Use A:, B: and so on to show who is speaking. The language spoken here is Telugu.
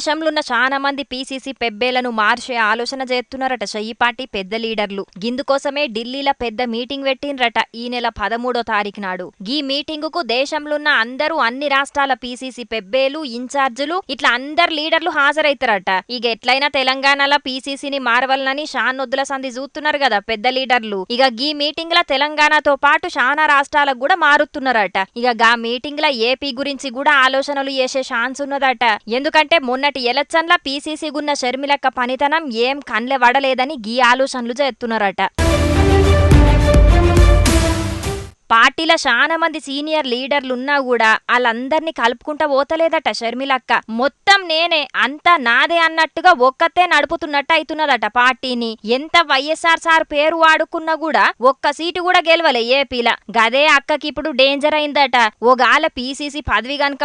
A: దేశంలో ఉన్న చాలా మంది పీసీసీ పెబ్బేలను మార్చే ఆలోచన చేస్తున్నారట ఈ పార్టీ పెద్ద లీడర్లు. గిందుకోసమే ఢిల్లీలో పెద్ద మీటింగ్ పెట్టిండ్రట ఈ నెల 13వ తారీఖు నాడు. ఈ మీటింగుకు దేశంలో ఉన్న అందరూ అన్ని రాష్ట్రాల పీసీసీ పెబ్బేలు, ఇన్ఛార్జీలు ఇట్లా అందరు లీడర్లు హాజరైతారట. ఇక ఎట్లయినా తెలంగాణలో పీసీసీని మారవలనని షానొద్దుల సంధి చూస్తున్నారు కదా పెద్ద లీడర్లు. ఇక ఈ మీటింగ్ ల తెలంగాణతో పాటు చాలా రాష్ట్రాలకు కూడా మారుతున్నారట. ఇక గా మీటింగ్ ల ఏపీ గురించి కూడా ఆలోచనలు చేసే ఛాన్స్ ఉన్నదట. ఎందుకంటే మొన్నటి ఎలక్షన్ల పీసీసీ గున్న షర్మిలక్క పనితనం ఏం కండ్లె వడలేదని గీ ఆలోచనలు చేస్తున్నారట. పార్టీల చాలా మంది సీనియర్ లీడర్లున్నా కూడా వాళ్ళందరినీ కలుపుకుంటా పోతలేదట షర్మిలక్క. మొత్తం నేనే అంతా నాదే అన్నట్టుగా ఒక్కతే నడుపుతున్నట్టు అవుతున్నదట పార్టీని. ఎంత వైఎస్ఆర్ సార్ పేరు వాడుకున్నా కూడా ఒక్క సీటు కూడా గెలవలే ఏపీల. గదే అక్కకి ఇప్పుడు డేంజర్ అయిందట. ఓగాల పీసీసీ పదవి గనక